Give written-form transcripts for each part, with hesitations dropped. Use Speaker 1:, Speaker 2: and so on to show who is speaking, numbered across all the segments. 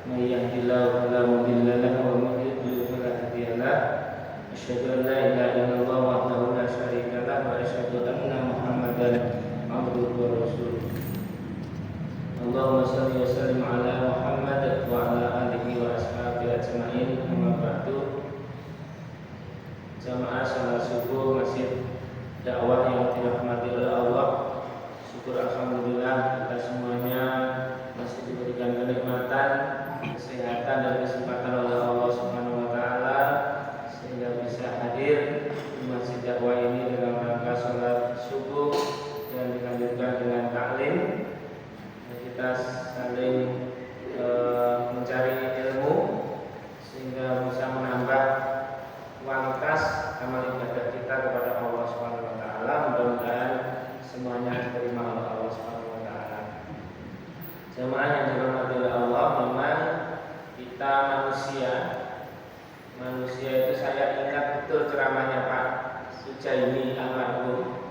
Speaker 1: من يهد الله فلا مضل له ومن يضلل فلا هادي له أشهد أن لا إله إلا الله وحده لا شريك له وأشهد أن محمدا عبده ورسوله اللهم صل وسلم على محمد وعلى آله وأصحابه أجمعين أما بعد. Jamaah salat subuh Masjid Dakwah yang dirahmati oleh Allah, syukur alhamdulillah kita semuanya masih diberikan kenikmatan, kesehatan dan kesempatan oleh Allah Subhanahu wa taala sehingga bisa hadir di Masjid Dakwah ini dalam rangka salat subuh dan dilanjutkan dengan taklim. Kita saling mencari ilmu sehingga bisa menambah kualitas amal ibadah kita kepada Allah Subhanahu wa taala. Mudah-mudahan semuanya diterima oleh Allah Subhanahu wa taala. Jemaah yang dirahmati oleh Allah, memang kita manusia itu saya ingat betul ceramahnya Pak Sujaini almarhum.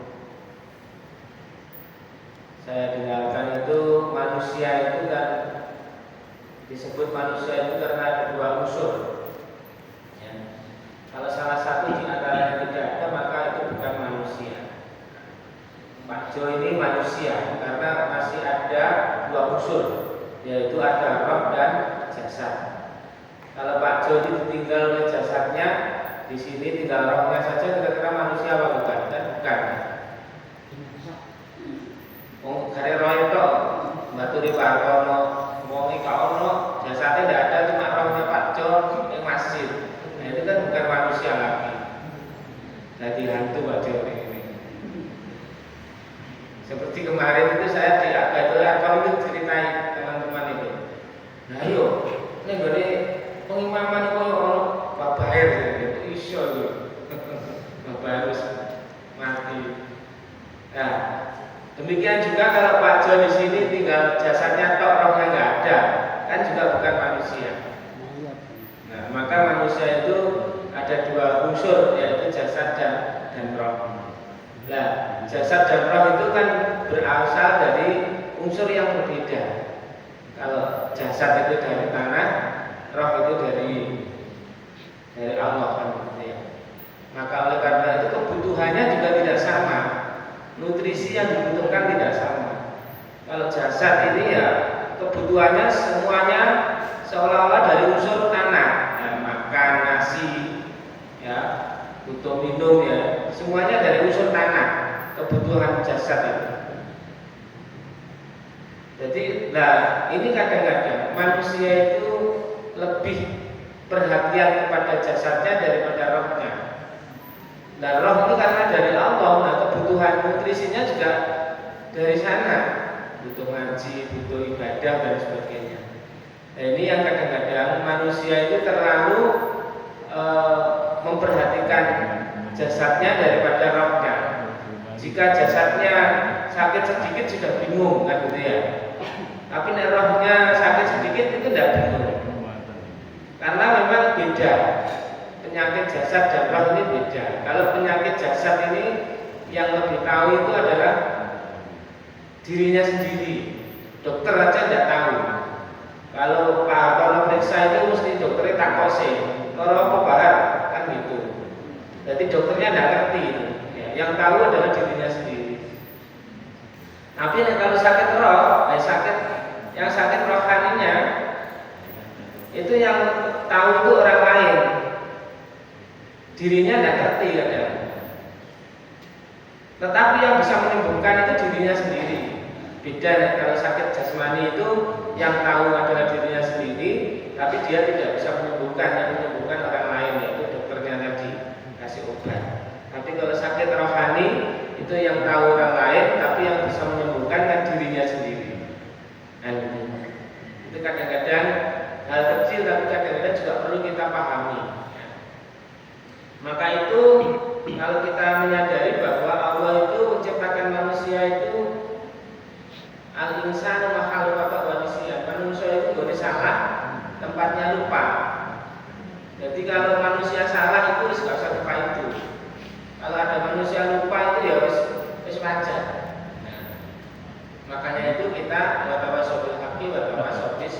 Speaker 1: Saya dengarkan itu manusia itu kan disebut manusia itu karena ada dua unsur. Kalau salah satu di antara yang tidak ada maka itu bukan manusia. Pak Jo ini manusia karena masih ada dua unsur, yaitu ada roh dan jasad. Kalau Pak Jo ini ditinggal oleh jasadnya, di sini tinggal rohnya saja, kira-kira manusia apa bukan? Kan bukan. Kare roh itu baturi Parkono, wong iki ono, jasadnya tidak ada, cuma rohnya Pak Jo yang masih. Nah, itu kan bukan manusia lagi. Jadi hantu Pak Jo ini. Seperti kemarin itu saya di Akadul itu ceritain teman-teman itu. Nah, ayo, ini gini pengimaman itu ono Pak Baher itu iso itu. Pak Baher mati. Nah, demikian juga kalau Pak Jo di sini tinggal jasadnya tok, rohnya nggak ada, kan juga bukan manusia. Nah, maka manusia itu ada dua unsur, yaitu jasad dan roh. Nah, jasad dan roh itu kan berasal dari unsur yang berbeda. Kalau jasad itu dari tanah, roh itu dari Allah kan gitu ya. Maka oleh karena itu kebutuhannya juga tidak sama. Nutrisi yang dibutuhkan tidak sama. Kalau jasad ini ya kebutuhannya semuanya seolah-olah dari unsur tanah, ya, makan, nasi, ya, butuh minum, ya, semuanya dari unsur tanah. Kebutuhan jasad itu. Jadi, nah ini kadang-kadang manusia itu lebih perhatian kepada jasadnya daripada rohnya. Nah, roh itu karena dari Allah, nah kebutuhan nutrisinya juga dari sana, butuh ngaji, butuh ibadah dan sebagainya. Nah, ini yang kadang-kadang manusia itu terlalu memperhatikan jasadnya daripada rohnya. Jika jasadnya sakit sedikit sudah bingung kan gitu ya. Tapi rohnya sakit sedikit itu tidak bingung. Karena memang beda. Penyakit jasad dan roh ini beda. Kalau penyakit jasad ini yang lebih tahu itu adalah dirinya sendiri. Dokter aja tidak tahu. Kalau periksa itu mesti dokternya takose. Kalau apa bahar kan gitu. Jadi dokternya tidak ngerti. Ya, yang tahu adalah dirinya sendiri. Tapi kalau sakit roh, yang sakit rohaninya itu yang tahu itu orang lain. Dirinya tidak ngerti kadang. Tetapi yang bisa menyembuhkan itu dirinya sendiri. Beda kalau sakit jasmani itu yang tahu adalah dirinya sendiri, tapi dia tidak bisa menyembuhkan, yang menyembuhkan orang lain, yaitu dokternya tadi kasih obat. Tapi kalau sakit rohani itu yang tahu orang lain, tapi yang bisa menyembuhkan kan dirinya sendiri. Nah, itu kadang-kadang hal kecil, tapi kadang-kadang juga perlu kita pahami. Maka itu kalau kita menyadari bahwa Allah itu menciptakan manusia itu al-insanu makhlukun wanisian. Manusia itu boleh salah, tempatnya lupa. Jadi kalau manusia salah itu nggak usah lupa itu. Kalau ada manusia lupa itu ya wis wajar. Nah, makanya itu kita watawasobil haqi watawasobis.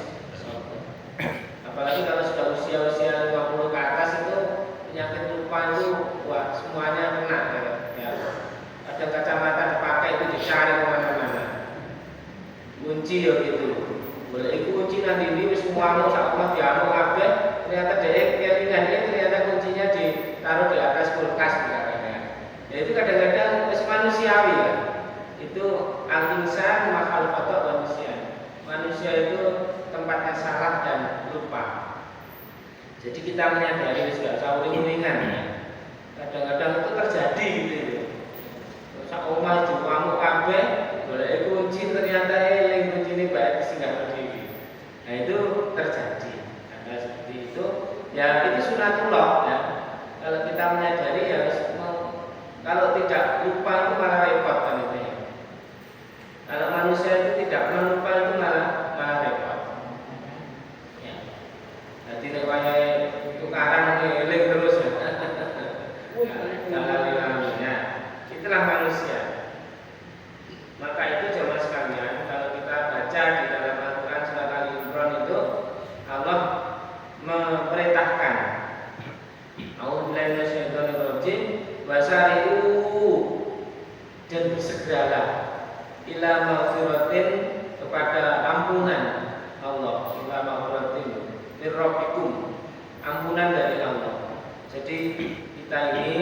Speaker 1: nang ini wis mualo sakwah diamuk kabeh, ternyata dhek kelingan ternyata kuncinya ditaruh di atas kulkas misalnya. Ya itu kadang-kadang wis manusiawi ya. Itu al-insan makhluk kotor manusia. Manusia itu tempatnya salah dan lupa. Jadi kita menyadari sudah sauring-uringan ya. Kadang-kadang itu terjadi gitu. Sak omah diamuk kabeh, golek kunci ternyata eling kuncine bae singgah dhewe. Nah itu terjadi. Karena seperti itu, ya itu sunatullah ya. Kalau kita menyadari ya kalau tidak lupa itu malah repot kan itu ya. Kalau manusia itu tidak lupa itu malah repot. Ya. Jadi nek wae tukaran eling terus ya. Itulah manusia. Maka itu jemaah sekalian, kalau kita baca di dalam Al-Quran surat Al-Imran itu Allah memerintahkan A'udzubillahi minasyaitonir rajim wasari'u dan bersegeralah ila maghfiratin kepada ampunan Allah, ila maghfiratin min rabbikum, ampunan dari Allah. Jadi kita ini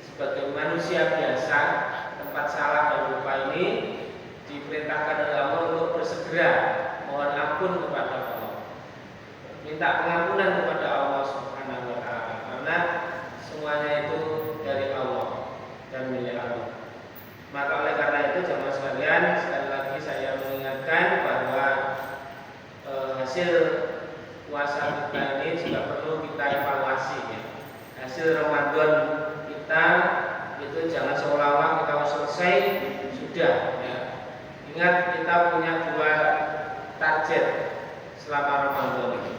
Speaker 1: sebagai manusia biasa, tempat salah dan lupa ini diperintahkan oleh Allah untuk bersegera mohon ampun kepada Allah, minta pengampunan kepada Allah Subhanahu wa Ta'ala, karena semuanya itu dari Allah dan milik Allah. Maka oleh karena itu jemaah sekalian, sekali lagi saya mengingatkan bahwa hasil puasa kita ini juga perlu kita evaluasi ya. Hasil Ramadan kita itu jangan seolah-olah kita selesai sudah ya. Ingat kita punya dua target selama Ramadan ini.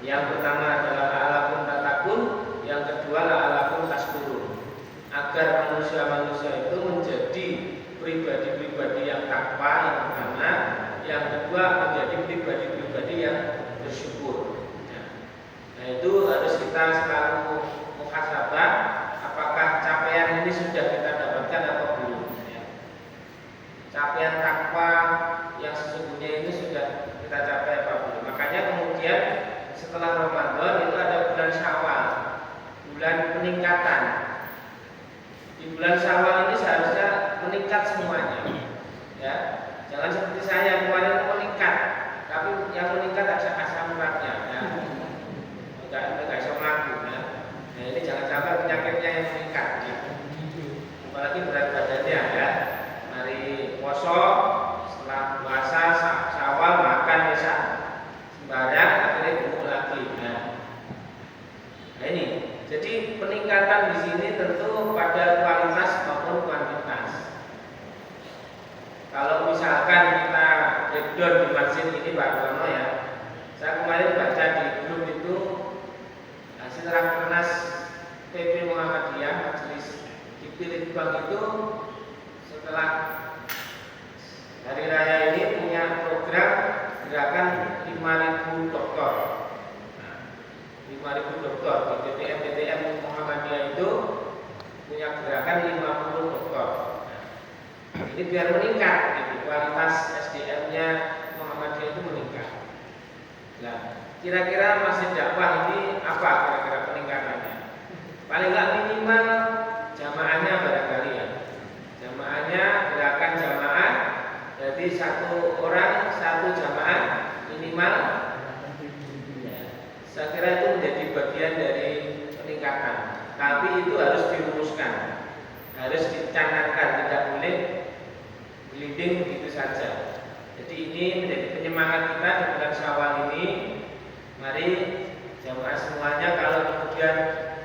Speaker 1: Yang pertama adalah la'alakum tattaqun, yang kedua la'alakum tashkurun. Agar manusia-manusia itu menjadi pribadi-pribadi yang takwa yang pertama, yang kedua menjadi pribadi-pribadi yang bersyukur. Nah itu harus kita selalu muhasabah, apakah capaian ini sudah kita dapatkan atau belum ya. Capaian takwa yang sesungguhnya ini sudah kita capai apa belum. Makanya kemudian setelah Ramadan itu ada bulan Syawal, bulan peningkatan. Di bulan Syawal ini seharusnya meningkat semuanya ya. Jangan seperti saya kemarin meningkat, tapi yang meningkat ada asam uratnya ya. Enggak bisa melaku ya. Nah ini jangan sampai penyakitnya yang meningkat ya. Apalagi berat badannya ya. Hari poso, setelah puasa Syawal makan bisa sembarang akhirnya gemuk lagi ya. Nah ini, jadi peningkatan di sini tentu pada kualitas maupun kuantitas. Kalau misalkan kita breakdown di masjid ini Pak Dono ya, saya kemarin baca di grup itu hasil rakernas PP Muhammadiyah Majelis Dipilih Bank itu setelah hari raya ini punya program gerakan 5.000 dokter. Nah, 5.000 dokter di PTM Muhammadiyah itu punya gerakan 50 dokter. Nah, ini biar meningkat, gitu. Kualitas SDM-nya Muhammadiyah itu meningkat. Nah, kira-kira masjid dakwah ini apa kira-kira peningkatannya? Paling nggak minimal jamaahnya barangkali ya. Jamaahnya gerakan jamaah, jadi satu orang satu jamaah minimal. Ya, saya kira itu menjadi bagian dari peningkatan. Tapi itu harus dirumuskan, harus dicanangkan, tidak boleh gliding begitu saja. Jadi ini menjadi penyemangat kita di bulan Syawal ini. Mari jamaah semuanya, kalau kemudian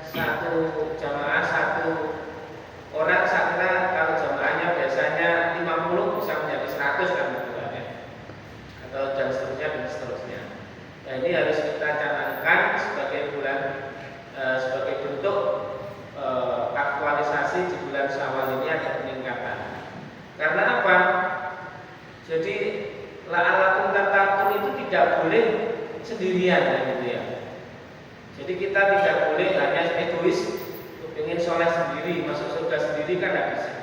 Speaker 1: satu jamaah satu orang, saya kira kalau jamaahnya biasanya 50 bisa menjadi 100 kan gitu ya. Atau dan seterusnya dan seterusnya. Nah ini harus kita canangkan sebagai bulan sebagai bentuk aktualisasi di bulan Syawal ini ada peningkatan. Karena apa? Jadi la'alakum tattaqun itu tidak boleh sendirian gitu ya. Jadi kita tidak boleh hanya egois, ingin soleh sendiri, masuk surga sendiri kan tidak bisa.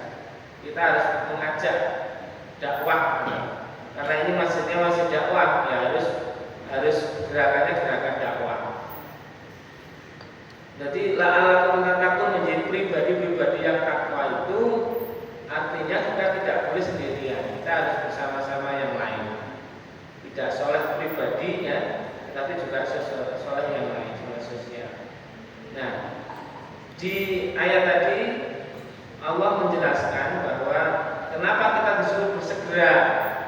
Speaker 1: Kita harus mengajak dakwah Karena ini masjidnya masih dakwah, ya harus gerakannya gerakan dakwah. Jadi la'alakum tattaqun menjadi pribadi-pribadi yang takwa itu artinya kita tidak boleh sendirian, kita harus bersama-sama yang lain. Tidak soleh pribadinya, tetapi juga soleh yang lain, soleh sosial. Nah, di ayat tadi Allah menjelaskan bahwa kenapa kita disuruh bersegera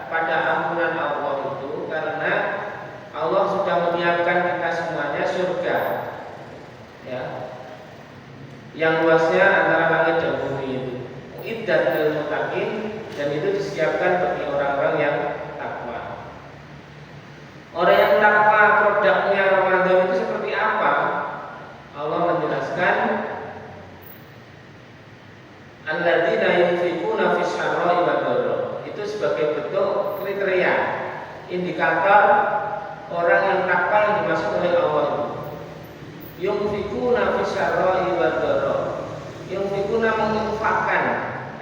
Speaker 1: pada ampunan Allah itu karena Allah sudah menyiapkan kita semuanya surga, ya, yang luasnya antara langit dan bumi itu. Iddat lil muttaqin, dan itu disiapkan bagi orang-orang yang takwa. Orang yang takwa produknya Ramadan itu seperti apa? Allah menjelaskan alladzina yunfiquna fis syarra'i wad dharra. Itu sebagai bentuk kriteria indikator orang yang takwa yang dimaksud oleh Allah. Yunfiquna fis syarra'i wad dharra. Yunfiquna menginfakkan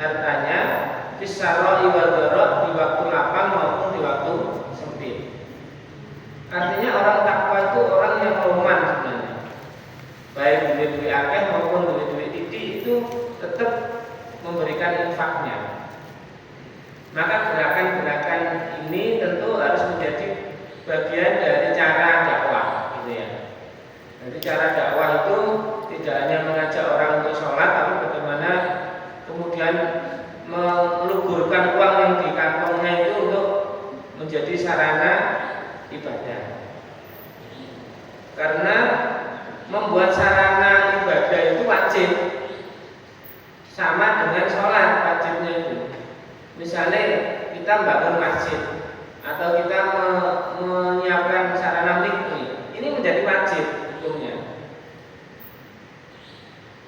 Speaker 1: hartanya fis syarra'i wad dharra di waktu lapang maupun di waktu sempit. Artinya orang takwa itu orang yang roman sebenarnya. Baik duit-duit akeh maupun duit-duit titik itu tetap memberikan infaknya. Maka gerakan-gerakan ini tentu harus menjadi bagian dari cara dakwah, gitu ya. Jadi cara dakwah itu tidak hanya mengajak orang untuk sholat, tapi bagaimana kemudian meluburkan uang yang di kantongnya itu untuk menjadi sarana ibadah. Karena membuat sarana ibadah itu wajib, sama dengan sholat wajibnya itu. Misalnya kita bangun masjid atau kita menyiapkan sarana mikri, ini menjadi wajib hukumnya.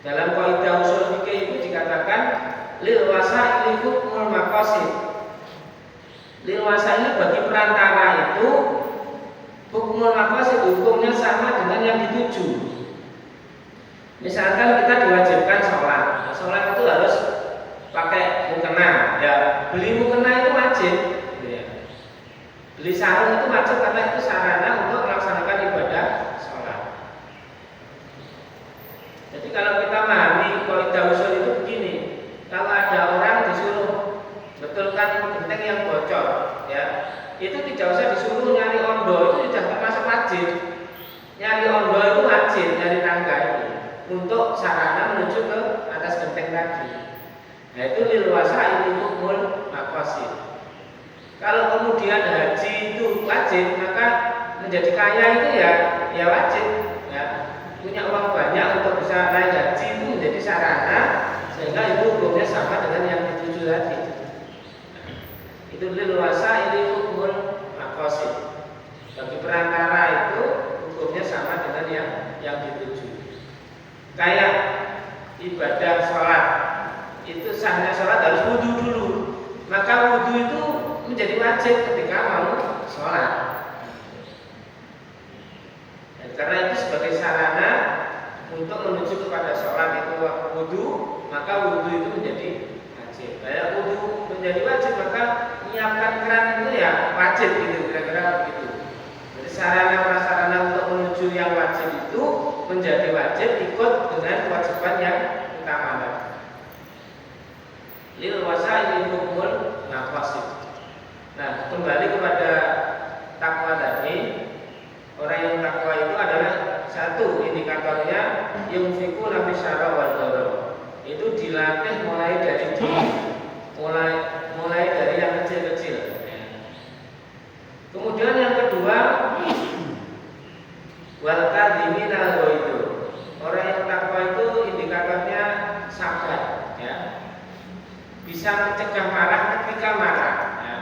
Speaker 1: Dalam kaidah usul fikih itu dikatakan lil wasaili hukmul maqasid. Lil wasaili bagi perantara itu hukmul maqasid, hukumnya sama dengan yang dituju. Misalkan kita diwajibkan sholat, nah, sholat itu harus pakai mukena, ya beli mukena itu wajib, gitu ya. Beli sarung itu wajib karena itu sarana untuk melaksanakan ibadah sholat. Jadi kalau kita memahami kaidah usul itu begini, kalau ada orang disuruh betulkan genteng yang bocor, ya itu tidak usah disuruh nyari ondo, itu sudah termasuk wajib. Nyari ondo itu wajib, nyari tangga itu untuk sarana menuju ke atas genteng tadi. Nah itu lil wasaili hukmul maqasid. Kalau kemudian haji itu wajib, maka menjadi kaya itu ya wajib, ya. Punya uang banyak untuk bisa naik haji itu menjadi sarana, sehingga itu hukumnya sama dengan yang dituju tadi. Itu lil wasaili hukmul maqasid. Bagi perantara itu hukumnya sama dengan yang dituju. Kayak ibadah sholat, itu sahnya sholat harus wudhu dulu. Maka wudhu itu menjadi wajib ketika mau sholat. Dan karena itu sebagai sarana untuk menuju kepada sholat itu wudhu, maka wudhu itu menjadi wajib. Kayak wudhu menjadi wajib, maka menyiapkan keran itu ya wajib, gitu, kira-kira begitu. Jadi sarana-prasarana untuk menuju yang wajib itu menjadi wajib ikut dengan kewajiban yang utama. Lil wasaili hukmul maqasid. Nah, kembali kepada takwa tadi, orang yang takwa itu adalah satu indikatornya yunfiquna fis syarra wad dharra. Itu dilatih mulai dari mulai dari yang kecil-kecil. Kemudian yang kedua, wal kadhimina al-ghaidh. Orang yang takwa itu indikatornya sabar, ya. Bisa mencegah marah ketika marah, ya.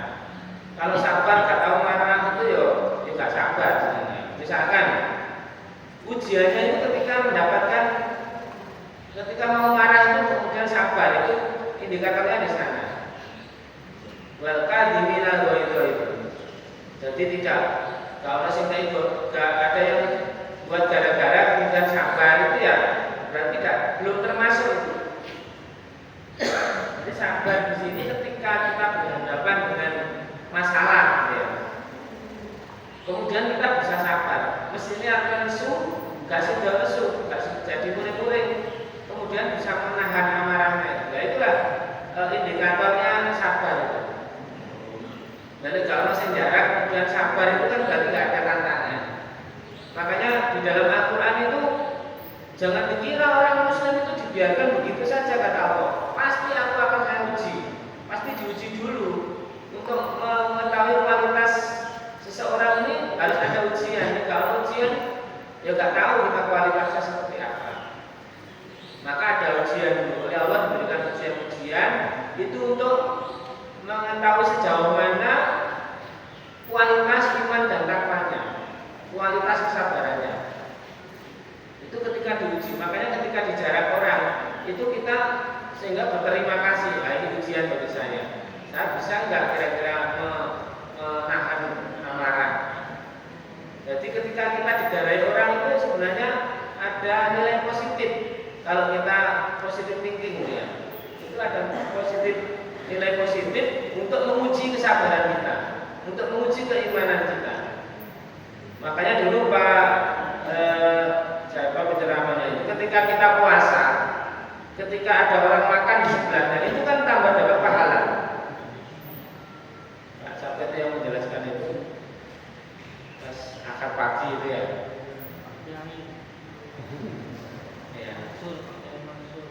Speaker 1: Kalau sabar gak tahu marah itu ya gak sabar. Misalkan ujiannya itu ketika mau marah itu kemudian sabar, itu indikatornya di sana. Wal kadhimina al-ghaidh itu. Jadi tidak, kalau sing gak ada yang buat gara-gara kemudian sabar itu ya berarti belum termasuk itu. Jadi sabar di sini ketika kita berhadapan dengan masalah, Kemudian kita bisa sabar. Mestinya akan lesu, nggak sudah lesu, nggak jadi muring-muring. Kemudian bisa menahan amarahnya. Ya itulah indikatornya sabar itu. Jadi kalau masih jarak kemudian sabar itu kan berarti nggak ada tantangan. Makanya di dalam Al-Quran itu jangan dikira orang Muslim itu dibiarkan begitu saja kata Allah. Pasti aku akan saya uji, pasti diuji dulu untuk mengetahui kualitas seseorang ini harus ada ujian. Kalau ujian ya nggak tahu kita kualitasnya seperti apa. Maka ada ujian dulu. Oleh Allah diberikan ujian-ujian itu untuk mengetahui sejauh mana kualitas iman dan takwanya, kualitas kesabarannya. Itu ketika diuji. Makanya ketika dijarak orang itu kita sehingga berterima kasih. Nah, ini ujian bagi saya. Saya bisa nggak kira-kira menahan amarah. Jadi ketika kita dijarai orang itu sebenarnya ada nilai positif. Kalau kita positif thinking ya, itu ada positif, nilai positif untuk menguji kesabaran kita, untuk menguji keimanan kita. Makanya dulu Pak penceramahnya itu ketika kita puasa, ketika ada orang makan di sebelahnya itu kan tambah dapat pahala. Pak Sabet yang menjelaskan itu pas akad pagi itu ya.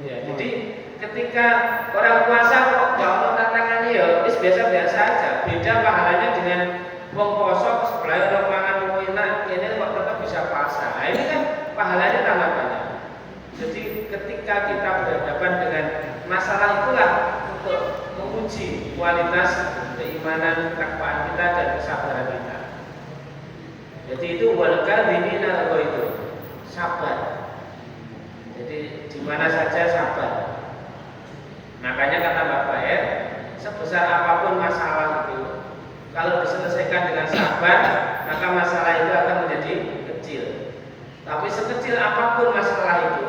Speaker 1: Ya, jadi ketika orang puasa kok jauh tantangannya ya wis biasa-biasa aja. Beda pahalanya dengan wong poso sebelah orang mangan enak, ini kok tetap bisa puasa. Nah, ini kan pahalanya tambah banyak. Jadi ketika kita berhadapan dengan masalah itulah untuk menguji kualitas keimanan, ketakwaan kita dan kesabaran kita. Jadi itu walqadhimina itu sabar. Jadi di mana saja sabar. Makanya kata Bapak ya, sebesar apapun masalah itu, kalau diselesaikan dengan sabar, maka masalah itu akan menjadi kecil. Tapi sekecil apapun masalah itu,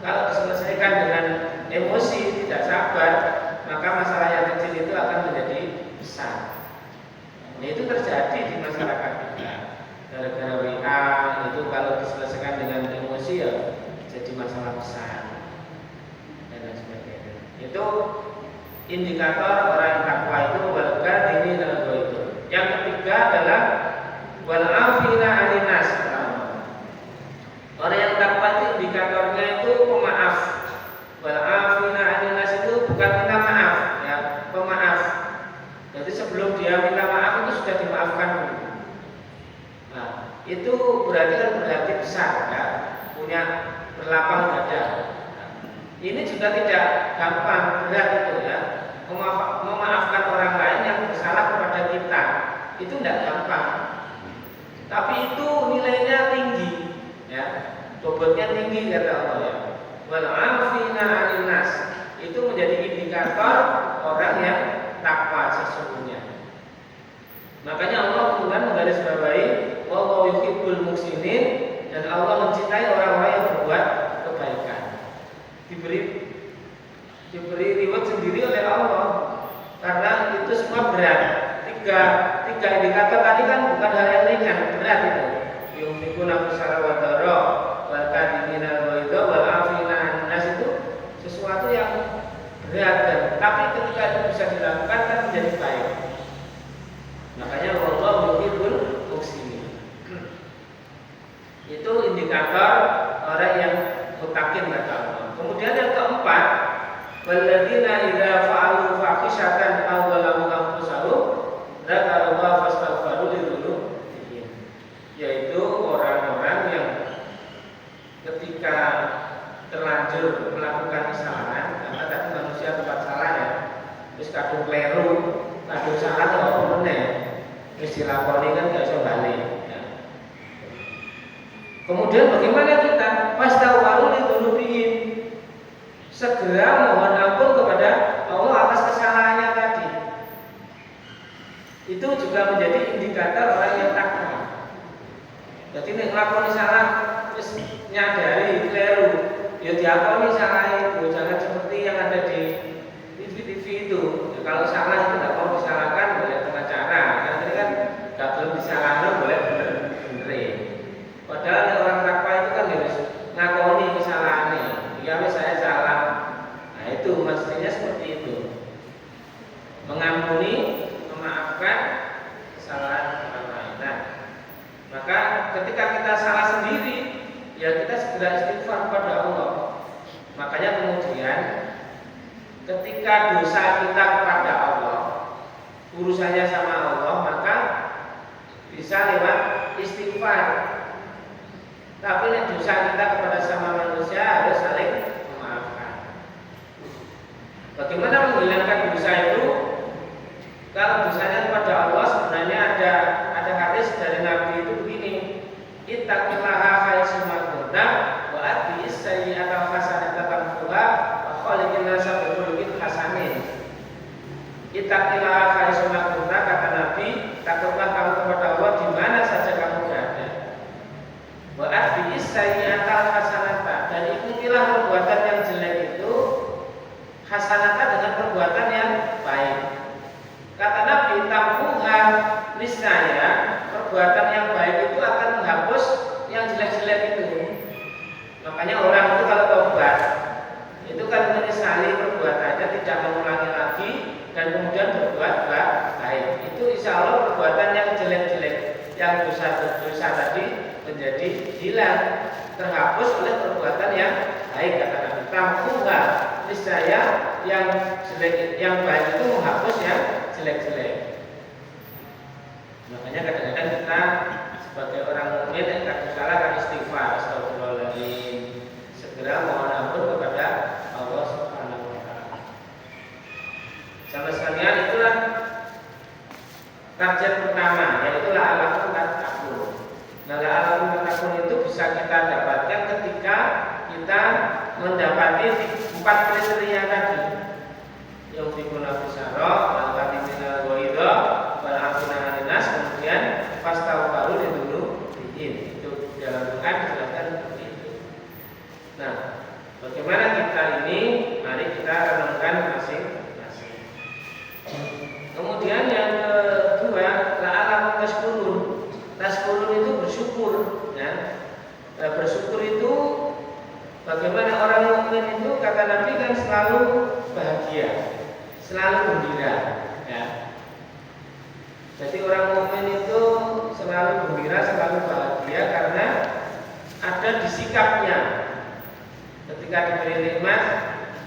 Speaker 1: kalau diselesaikan dengan emosi, tidak sabar, maka masalah yang kecil itu akan menjadi besar. Nah, itu terjadi di masyarakat kita. Gara-gara WA itu kalau diselesaikan dengan emosi ya jadi masalah besar dan lain sebagainya. Itu indikator orang yang takwa itu walqadhimina al-ghaidh. Yang ketiga adalah wal afina 'anil nas. Orang yang takwa itu indikatornya itu pemaaf. Wal afina 'anil nas itu bukan minta maaf ya, pemaaf. Jadi sebelum dia minta maaf itu sudah dimaafkan dulu. Nah, itu berarti besar ya, punya berlapang dada. Ini juga tidak gampang, berat itu ya. Memaafkan orang lain yang bersalah kepada kita itu tidak gampang. Tapi itu nilainya tinggi, ya. Bobotnya tinggi kata Allah ya. Wal 'afina 'anil nas itu menjadi indikator orang yang takwa sesungguhnya. Makanya Allah kemudian menggarisbawahi wallahu yuhibbul muhsinin, dan Allah mencintai orang-orang yang berbuat kebaikan. Diberi reward sendiri oleh Allah karena itu semua berat. Tiga indikator tadi kan bukan hal yang ringan, berat itu. Yumikuna fusara wa dara wal kadhimina al-ghaidh wal 'afina 'anil nas itu sesuatu yang berat, dan tapi ketika itu bisa dilakukan kan menjadi baik. Makanya wallahu yuhibbul muhsinin. Itu indikator orang yang mutakin kata Allah. Kemudian yang keempat, walladzina idza fa'alu fahishatan aw zalamu anfusahum dzakarullaha fastaghfiru lidzunubihim. Yaitu orang-orang yang ketika terlanjur melakukan kesalahan, karena tadi manusia tempat salah ya, terus kadung kleru, kadung salah ya apa meneh, wis dilakoni kan gak iso balik. Kemudian bagaimana kita? Fastaghfiru lidzunubihim, segera mohon ampun kepada Allah atas kesalahannya tadi. Itu juga menjadi indikator orang yang takwa. Jadi nek nglakoni salah terus nyadari kleru, ya diakoni salah itu. Jangan seperti yang ada di TV-TV itu. Ya, kalau salah itu tidak mau disalahkan boleh pengacara. Karena ini kan gak belum disalahkan boleh benar. Maka ketika kita salah sendiri, ya kita segera istighfar kepada Allah. Makanya kemudian ketika dosa kita kepada Allah, urusannya sama Allah, maka bisa lewat istighfar. Tapi dosa kita kepada sama manusia harus saling memaafkan. Bagaimana menghilangkan dosa itu? Kalau dosanya kepada Allah, sebenarnya ada hadis dari Nabi itu begini: ittaqillaha haitsuma kunta wa atbi'is sayyi'ata hasanatan tamhuha wa khaliqin nasa bi khuluqin hasanin. Ittaqillaha haitsuma kunta, kata Nabi, takutlah kamu kepada Allah di mana saja kamu berada. Wa atbi'is sayyi'ata hasanatan, dan ikutilah perbuatan yang jelek itu hasanatan dengan perbuatan yang baik. Kata Nabi, tamhuha, niscaya perbuatan yang baik itu akan menghapus yang jelek-jelek itu. Makanya orang itu kalau tobat itu kan menyesali perbuatannya, tidak mengulangi lagi, dan kemudian berbuat baik. Itu insya Allah perbuatan yang jelek-jelek, yang dosa-dosa tadi menjadi hilang, terhapus oleh perbuatan yang baik. Kata Nabi, tamhuha, niscaya yang jelek, yang baik itu menghapus yang jelek-jelek. Makanya kadang-kadang kita sebagai orang mukmin yang salah kan istighfar, astagfirullahaladzim, segera mohon ampun kepada Allah Subhanahu wa taala. Sama sekalian itulah target pertama, yaitu la'alakum tattaqun. Nah, la'alakum tattaqun itu bisa kita dapatkan ketika kita mendapati 4 kriteria tadi. Yang digunakan fisarah, al-katimina al-ghaidha, wal-afuna an-nas, kemudian fastaghfiru lidunu bihin. Itu dalam doa dijelaskan seperti itu. Nah, bagaimana kita ini? Mari kita renungkan masing-masing. Kemudian yang kedua, la'alakum tashkurun. Tashkurun itu bersyukur, ya. Bersyukur itu bagaimana orang mukmin itu, kata Nabi kan selalu bahagia, selalu gembira, ya. Jadi orang mukmin itu selalu gembira, selalu bahagia karena ada di sikapnya. Ketika diberi nikmat,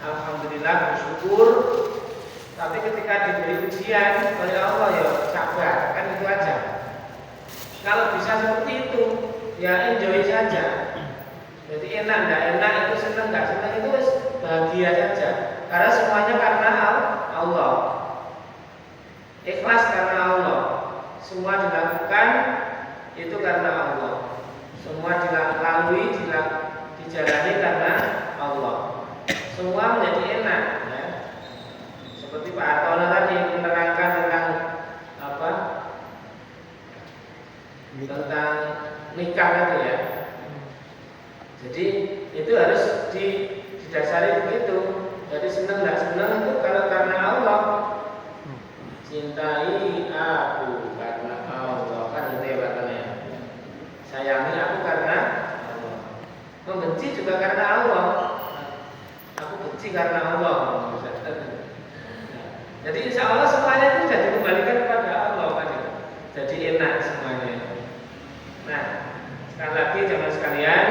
Speaker 1: alhamdulillah bersyukur. Tapi ketika diberi ujian oleh Allah, ya sabar, kan itu aja. Kalau bisa seperti itu, ya enjoy saja. Jadi enak, enggak enak, itu senang, enggak senang, itu bahagia saja. Karena semuanya karena Allah. Ikhlas karena Allah. Semua dilakukan itu karena Allah. Semua dilalui, dijalani karena Allah. Semua menjadi enak, ya. Seperti Pak Artono tadi menerangkan tentang apa? Tentang nikah itu, ya. Jadi itu harus didasari begitu. Jadi senang nggak senang itu kalau karena Allah. Cintai aku karena Allah, kan itu ya katanya. Sayangi aku karena Allah. Membenci juga karena Allah. Aku benci karena Allah. Jadi insya Allah semuanya itu sudah dikembalikan kepada Allah, kan? Jadi enak semuanya. Nah, sekali lagi jangan sekalian.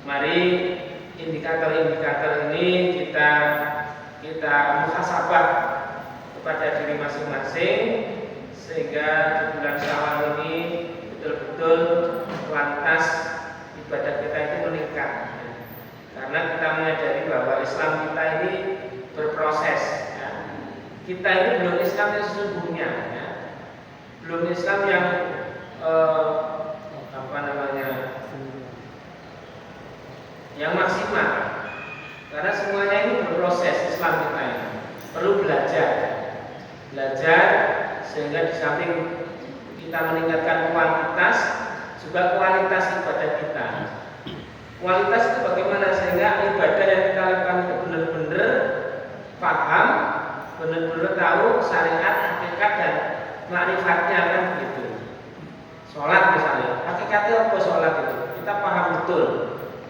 Speaker 1: Mari indikator-indikator ini kita muhasabah kepada diri masing-masing, sehingga di bulan Syawal ini betul-betul kualitas ibadah kita itu meningkat. Karena kita menyadari bahwa Islam kita ini berproses, ya. Kita ini belum Islam yang sesungguhnya, ya. Belum Islam yang yang maksimal. Karena semuanya ini berproses. Islam kita ini perlu belajar sehingga di samping kita meningkatkan kuantitas, juga kualitas ibadah kita. Kualitas itu bagaimana sehingga ibadah yang kita lakukan itu benar-benar paham, benar-benar tahu syariat, hakikat dan makrifatnya, kan begitu. Sholat misalnya, hakikatnya apa sholat itu? Kita paham betul.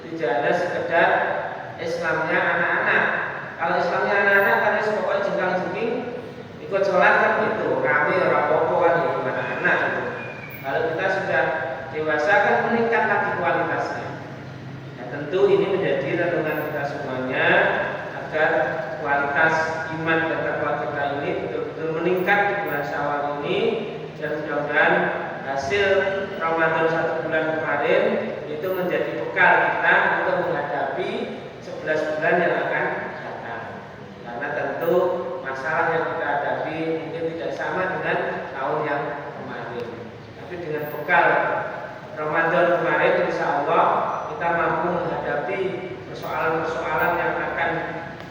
Speaker 1: Tidak ada sekedar Islamnya anak-anak. Kalau Islamnya anak-anak kan pokoknya jengkang-jengking ikut sholat kan gitu. Kami orang popo kan gitu, anak-anak gitu. Kalau kita sudah dewasa kan meningkat lagi kualitasnya. Nah, tentu ini menjadi renungan kita semuanya agar kualitas iman dan takwa kita ini betul-betul meningkat di bulan Syawal ini, dan mudah-mudahan hasil Ramadan 1 bulan kemarin itu menjadi bekal kita untuk menghadapi 11 bulan yang akan datang. Karena tentu masalah yang kita hadapi mungkin tidak sama dengan tahun yang kemarin. Tapi dengan bekal Ramadan kemarin, insya Allah kita mampu menghadapi persoalan-persoalan yang akan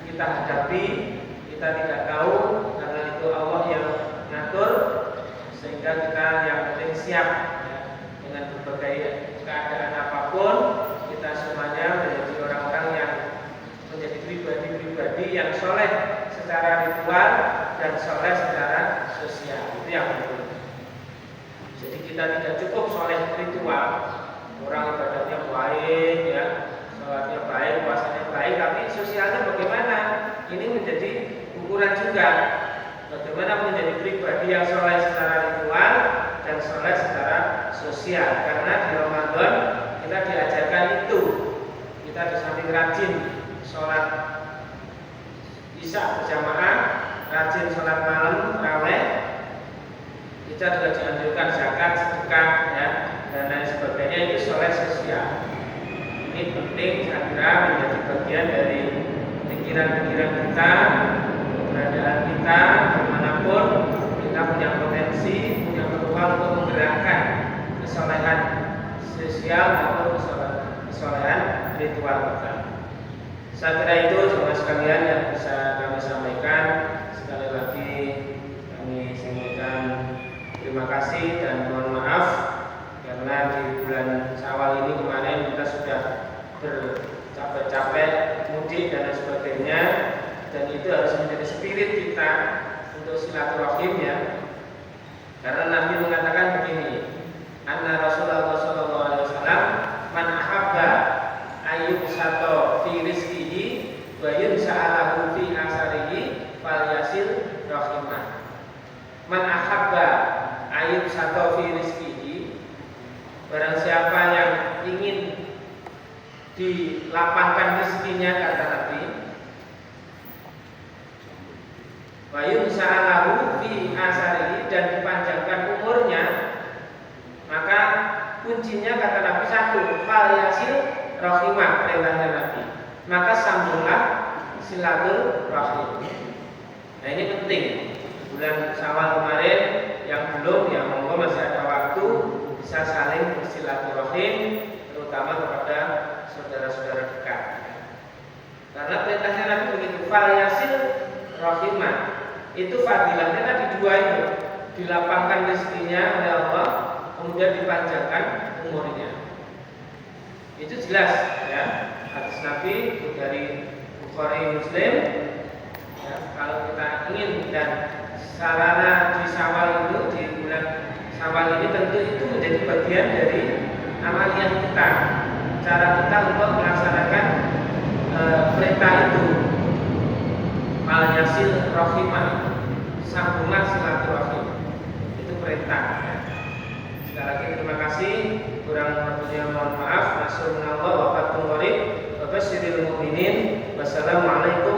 Speaker 1: kita hadapi. Kita tidak tahu, karena itu Allah yang ngatur, sehingga kita yang penting siap ya, dengan berbagai keadaan apapun. Kita semuanya menjadi orang-orang yang menjadi pribadi-pribadi yang soleh secara ritual dan soleh secara sosial. Itu yang penting. Jadi kita tidak cukup soleh ritual, orang ibadahnya baik, ya, sholatnya baik, puasanya baik, tapi sosialnya bagaimana? Ini menjadi ukuran juga. Bagaimana menjadi pribadi yang soleh secara ritual dan soleh secara sosial. Karena di Ramadan kita diajarkan itu. Kita di samping rajin sholat isya berjamaah, rajin sholat malam raweh, kita juga dianjurkan zakat, sedekah, ya, dan lain sebagainya. Itu soleh sosial. Ini penting, saya kira menjadi bagian dari pikiran-pikiran kita, keberadaan kita, dimanapun kita punya potensi, punya peluang untuk menggerakkan kesolehan sosial maupun kesolehan ritual kita. Saya kira itu semua sekalian yang bisa kami sampaikan. Sekali lagi kami sampaikan terima kasih dan mohon maaf karena di bulan Syawal ini kemarin kita sudah bercapek-capek mudik dan lain sebagainya, dan itu harus menjadi spirit kita untuk silaturahim, ya. Karena Nabi mengatakan begini, anna Rasulullah sallallahu alaihi wasallam man ahabba ayyubsato fi rizqihi wa yunsa'alahu fi asarihi falyasil rahimah. Man ahabba ayyubsato fi rizqihi, barang siapa yang ingin dilapangkan rezekinya, kata Nabi, wa yunsa'alahu fi asarihi, dan dipanjangkan umurnya, maka kuncinya, kata Nabi, satu, fal yasil rahimah, perintahnya Nabi, maka sambunglah silaturahim. Nah, ini penting. Bulan Syawal kemarin yang belum, ya monggo masih ada waktu, bisa saling bersilaturahim, terutama kepada saudara-saudara dekat. Karena perintahnya Nabi begitu, fal yasil rahimah. Itu fadilahnya tadi dua itu, dilapangkan rezekinya oleh Allah, kemudian dipanjangkan umurnya. Itu jelas, ya, hadis Nabi dari Bukhari Muslim. Ya, kalau kita ingin, dan sarana di Syawal itu, di bulan Syawal ini tentu itu menjadi bagian dari amaliyah kita, cara kita untuk melaksanakan perintah itu, mal yasil rahimah, sambungan silaturahim, itu perintah. Sekali lagi terima kasih, kurang lebihnya mohon maaf. Nasunallah wa fathul qarib wa basyiril mu'minin. Wassalamualaikum